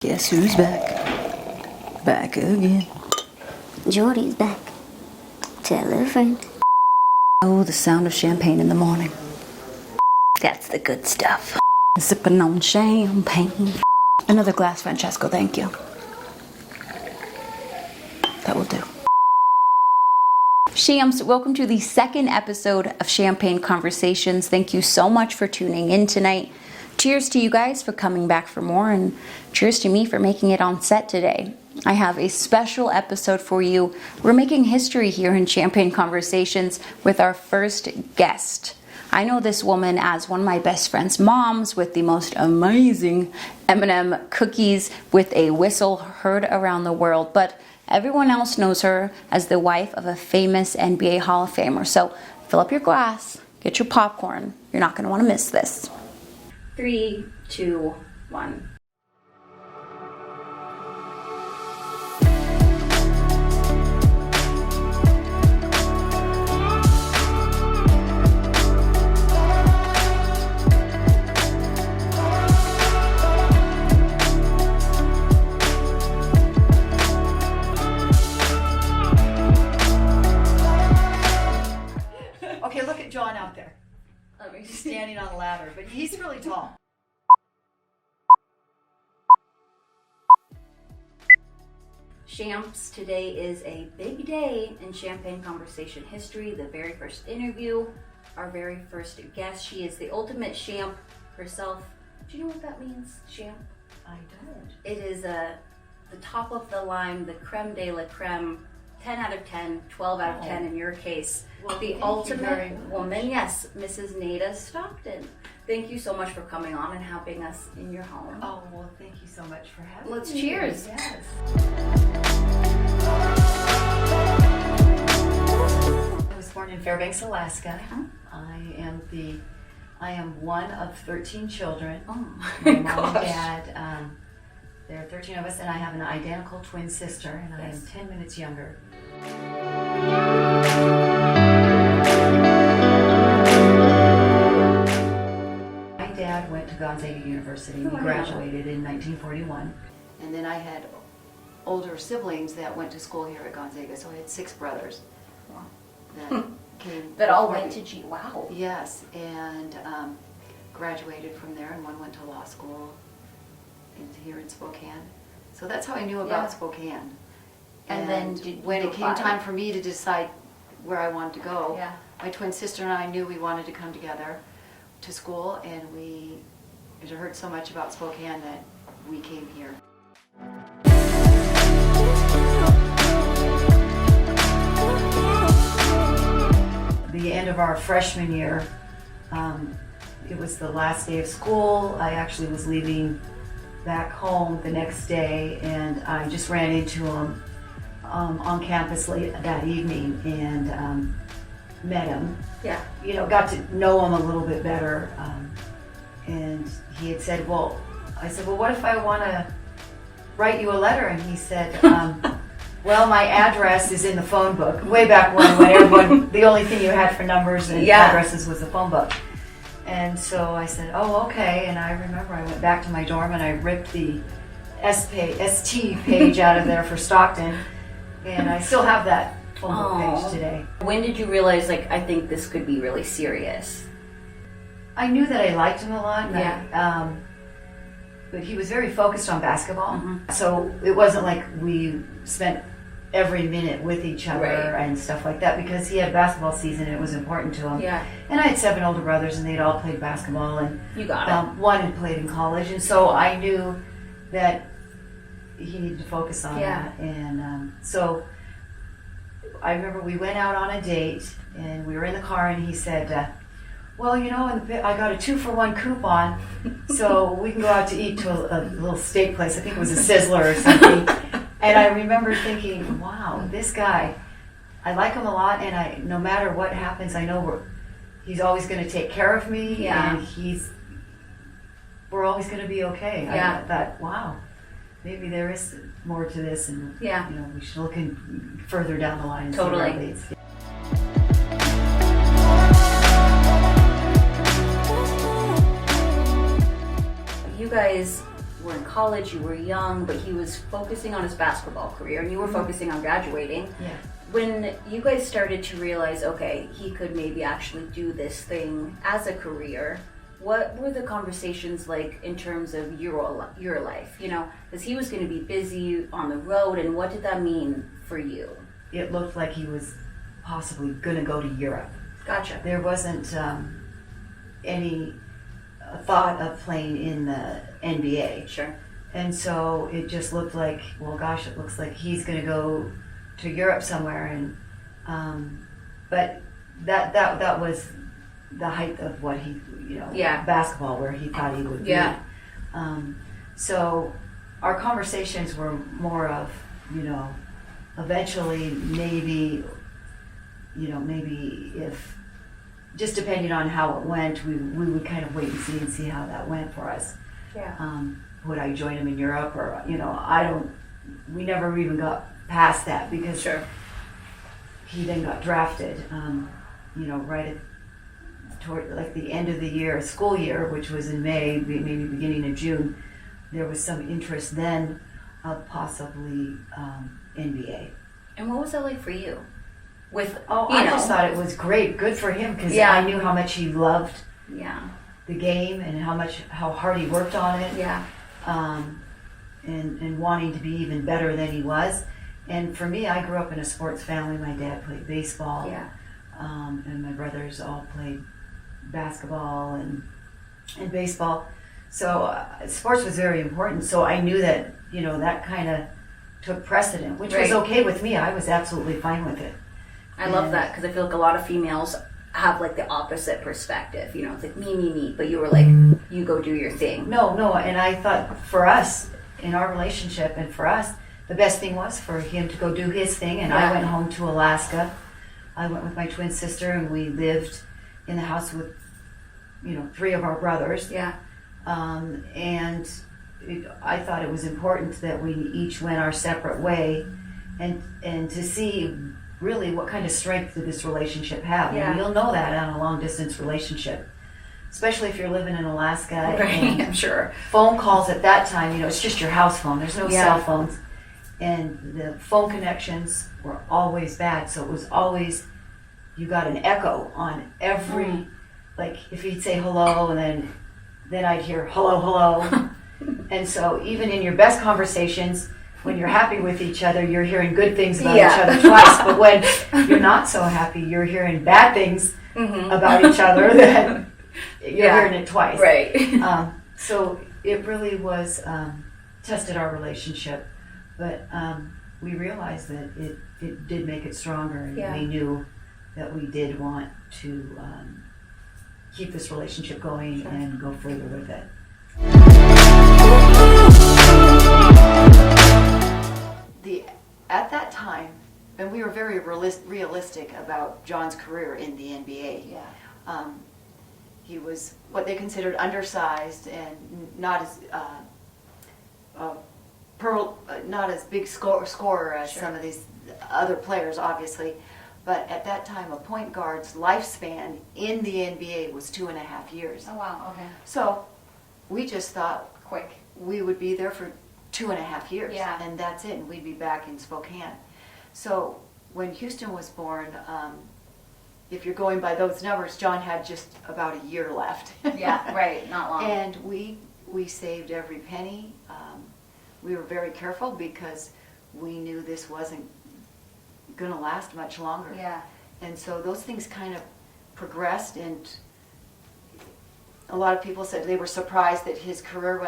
Guess who's back? Back again. Jordy's back. Tell a friend. Oh, the sound of champagne in the morning. That's the good stuff. Sipping on champagne. Another glass, Francesco, thank you. That will do. Shams, welcome to the second episode of Champagne Conversations. Thank you so much for tuning in tonight. Cheers to you guys for coming back for more, and cheers to me for making it on set today. I have a special episode for you. We're making history here in Champagne Conversations with our first guest. I know this woman as one of my best friend's moms with the most amazing M&M cookies with a whistle heard around the world, but everyone else knows her as the wife of a famous NBA Hall of Famer. So fill up your glass, get your popcorn. You're not going to want to miss this. 3, 2, 1. Okay, look at John out there. He's standing on a ladder, but he's really tall. Shams, today is a big day in Champagne Conversation history. The very first interview, our very first guest. She is the ultimate champ herself. Do you know what that means, champ? I don't. It is the top of the line, the creme de la creme. 10 out of 10, 12 out of 10 in your case. Well, the thank ultimate you very much. woman, yes, Mrs. Nada Stockton. Thank you so much for coming on and having us in your home. Oh, well, thank you so much for having me. Let's cheers. Yes. I was born in Fairbanks, Alaska. Uh-huh. I am one of 13 children. Oh My my mom and gosh. dad, there are 13 of us, and I have an identical twin sister, and I am Yes. 10 minutes younger. My dad went to Gonzaga University. Oh, He wow. graduated in 1941. And then I had older siblings that went to school here at Gonzaga, so I had 6 brothers Wow. that came. That all before went me. to G. Wow. Yes, and graduated from there, and one went to law school here in Spokane. So that's how I knew about Yeah. Spokane. And then did when you it came apply? time for me to decide where I wanted to go, Yeah. my twin sister and I knew we wanted to come together to school, and it heard so much about Spokane that we came here. The end of our freshman year, it was the last day of school. I actually was leaving back home the next day, and I just ran into him on campus late that evening and met him. Yeah. You know, got to know him a little bit better. And he had said, I said, what if I want to write you a letter? And he said, well, my address is in the phone book. Way back when everyone, the only thing you had for numbers and Yeah. addresses was the phone book. And so I said, oh, okay. And I remember I went back to my dorm and I ripped the ST page out of there for Stockton. And I still have that phone book Aw. page today. When did you realize, I think this could be really serious? I knew that I liked him a lot. And Yeah. but he was very focused on basketball. Mhm. So it wasn't like we spent every minute with each other Right. and stuff like that, because he had basketball season and it was important to him. Yeah. And I had 7 older brothers and they'd all played basketball, and You got it. one had played in college, and so I knew that he needed to focus on Yeah. that. And so I remember we went out on a date and we were in the car, and he said, well, you know, I got a 2-for-1 coupon, so we can go out to eat to a little steak place. I think it was a Sizzler or something. And I remember thinking, wow, this guy, I like him a lot, and no matter what happens, I know he's always going to take care of me, Yeah. and we're always going to be okay. Yeah. I thought, wow, maybe there is more to this, and Yeah. you know, we should look further down the line and Totally. see where it leads. You guys were in college, you were young, but he was focusing on his basketball career and you were focusing on graduating. Yeah. When you guys started to realize, okay, he could maybe actually do this thing as a career, what were the conversations like in terms of your life? You know, because he was going to be busy on the road, and what did that mean for you? It looked like he was possibly going to go to Europe. Gotcha. There wasn't any thought of playing in the NBA. Sure. And so it just looked like, well, gosh, it looks like he's going to go to Europe somewhere. And but that was the height of what he, basketball, where he thought he would be. Yeah. So our conversations were more of, eventually maybe if, just depending on how it went, we would kind of wait and see how that went for us. Yeah. Would I join him in Europe, or we never even got past that, because Sure. he then got drafted, right toward like the end of the school year, which was in May, maybe beginning of June. There was some interest then of possibly NBA. And what was that like for you? I just thought it was great, good for him, because Yeah. I knew how much he loved Yeah. the game and how hard he worked on it. Yeah. And wanting to be even better than he was. And for me, I grew up in a sports family. My dad played baseball, Yeah. and my brothers all played basketball and baseball. So sports was very important. So I knew that that kind of took precedent, which was Right. okay with me. I was absolutely fine with it. I love that, because I feel like a lot of females have like the opposite perspective. It's like me, but you were like, you go do your thing. No, and I thought for us, in our relationship, and for us, the best thing was for him to go do his thing, and I went home to Alaska. I went with my twin sister, and we lived in the house with, 3 of our brothers. Yeah. And I thought it was important that we each went our separate way, and to see really what kind of strength did this relationship have. Yeah. And you'll know that on a long distance relationship, especially if you're living in Alaska. Right, And I'm sure. phone calls at that time, it's just your house phone. There's no Yeah. cell phones. And the phone connections were always bad. So it was always, you got an echo on every, like if he'd say hello, and then I'd hear hello. And so even in your best conversations, when you're happy with each other, you're hearing good things about each other twice. But when you're not so happy, you're hearing bad things about each other, that you're hearing it twice. Right. So it really was tested our relationship, but we realized that it did make it stronger, and we knew that we did want to keep this relationship going and go further with it. At that time, and we were very realistic about John's career in the NBA. Yeah. He was what they considered undersized and not as not as big scorer as some of these other players, obviously. But at that time, a point guard's lifespan in the NBA was 2.5 years. Oh wow. Okay. So we just thought Quick. we would be there for 2.5 years, Yeah. and that's it, and we'd be back in Spokane. So when Houston was born, if you're going by those numbers, John had just about a year left. Yeah. Right. Not long. And we saved every penny. We were very careful because we knew this wasn't going to last much longer. Yeah. And so those things kind of progressed, and a lot of people said they were surprised that his career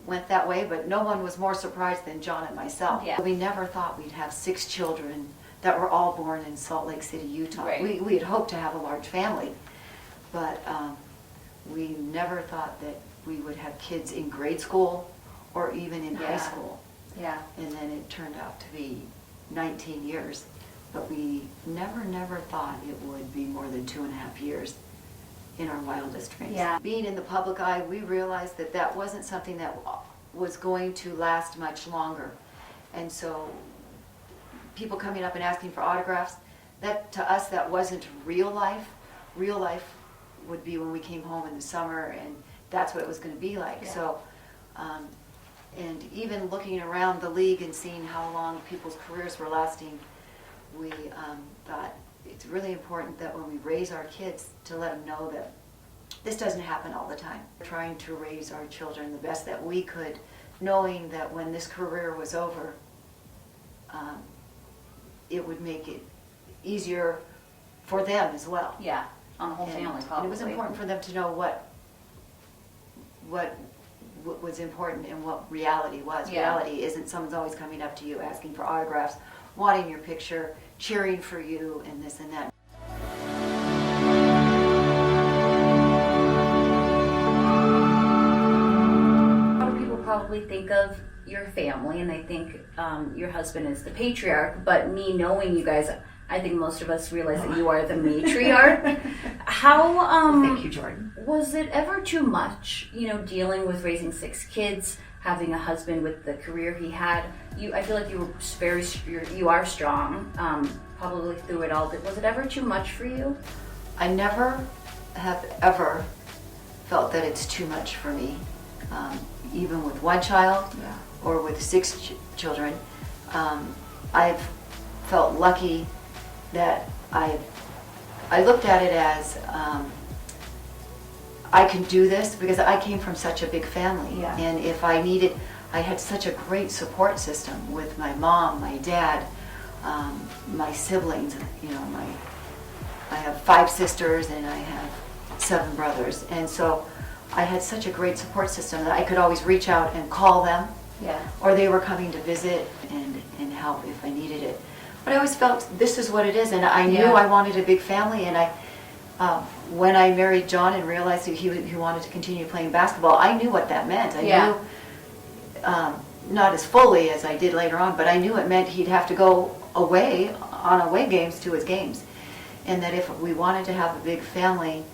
went that way, but no one was more surprised than John and myself. Yeah. We never thought we'd have 6 children that were all born in Salt Lake City, Utah. Right. We had hoped to have a large family, but we never thought that we would have kids in grade school or even in high school. Yeah. And then it turned out to be 19 years. But we never thought it would be more than 2.5 years in our wildest dreams. Yeah. Being in the public eye, we realized that that wasn't something that was going to last much longer. And so people coming up and asking for autographs, that to us, that wasn't real life. Real life would be when we came home in the summer, and that's what it was going to be like. Yeah. So And even looking around the league and seeing how long people's careers were lasting, we thought it's really important that when we raise our kids to let them know that this doesn't happen all the time. We're trying to raise our children the best that we could, knowing that when this career was over, it would make it easier for them as well. Yeah, on the whole family, probably. And it was important for them to know what was important and what reality was. Yeah. Reality isn't someone's always coming up to you asking for autographs, wanting your picture, cheering for you, and this and that. A lot of people probably think of your family and they think your husband is the patriarch, but me knowing you guys, I think most of us realize that you are the matriarch. How Thank you, Jordan. was it ever too much, dealing with raising 6 kids, having a husband with the career he had? I feel like you were you are strong, probably through it all. Was it ever too much for you? I never have ever felt that it's too much for me, even with one child or with 6 children. I've felt lucky that I looked at it as I can do this because I came from such a big family. Yeah. And if I needed, I had such a great support system with my mom, my dad, my siblings. I have 5 sisters and I have 7 brothers. And so I had such a great support system that I could always reach out and call them. Yeah. Or they were coming to visit and help if I needed it. But I always felt this is what it is, and I knew I wanted a big family. And when I married John and realized that he wanted to continue playing basketball, I knew what that meant. I knew, not as fully as I did later on, but I knew it meant he'd have to go away on away games to his games, and that if we wanted to have a big family,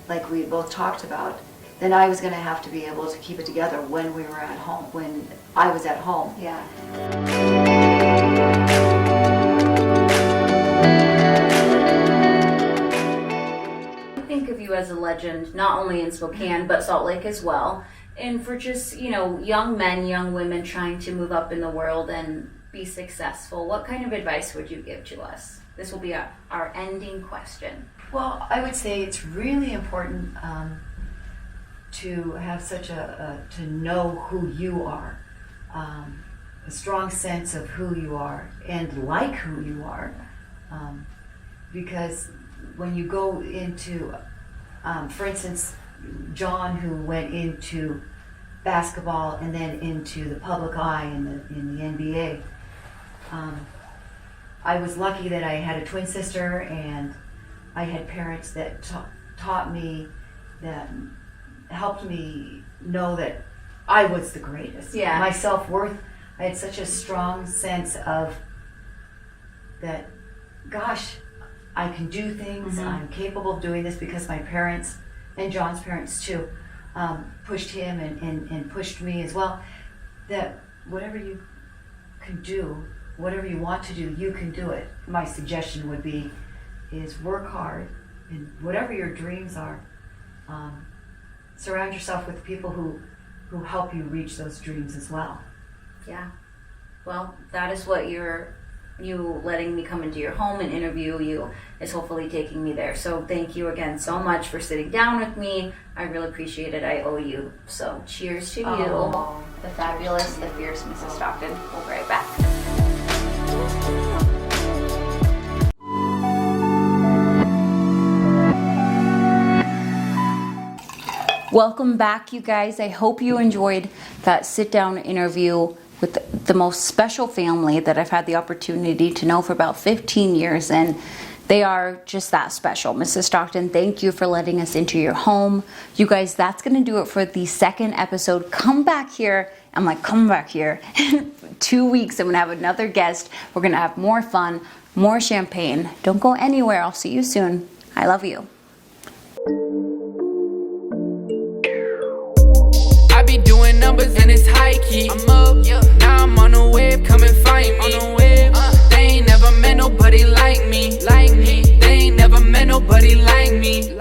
like we both talked about, then I was going to have to be able to keep it together when we were at home, when I was at home. Yeah. Think of you as a legend, not only in Spokane, but Salt Lake as well. And for just, young men, young women trying to move up in the world and be successful, what kind of advice would you give to us? This will be our ending question. Well, I would say it's really important to have to know who you are, a strong sense of who you are and like who you are, because when you go into, for instance, John, who went into basketball and then into the public eye in the NBA, I was lucky that I had a twin sister and I had parents that taught me, that helped me know that I was the greatest. Yeah. My self-worth, I had such a strong sense of that, gosh, I can do things, I'm capable of doing this, because my parents, and John's parents too, pushed him and pushed me as well, that whatever you can do, whatever you want to do, you can do it. My suggestion would be is work hard, and whatever your dreams are, surround yourself with people who help you reach those dreams as well. Yeah. Well, that is what you letting me come into your home and interview you is hopefully taking me there. So thank you again so much for sitting down with me. I really appreciate it. I owe you. So cheers to you. The fabulous, the fierce Mrs. Stockton. We'll be right back. Welcome back, you guys. I hope you enjoyed that sit-down interview with the most special family that I've had the opportunity to know for about 15 years, and they are just that special. Mrs. Stockton, thank you for letting us into your home. You guys, that's going to do it for the second episode. Come back here. I'm like, come back here. In 2 weeks, I'm going to have another guest. We're going to have more fun, more champagne. Don't go anywhere. I'll see you soon. I love you. I be doing numbers and it's high key. I'm up, now I'm on the wave, come and find me. They ain't never met nobody like me. They ain't never met nobody like me.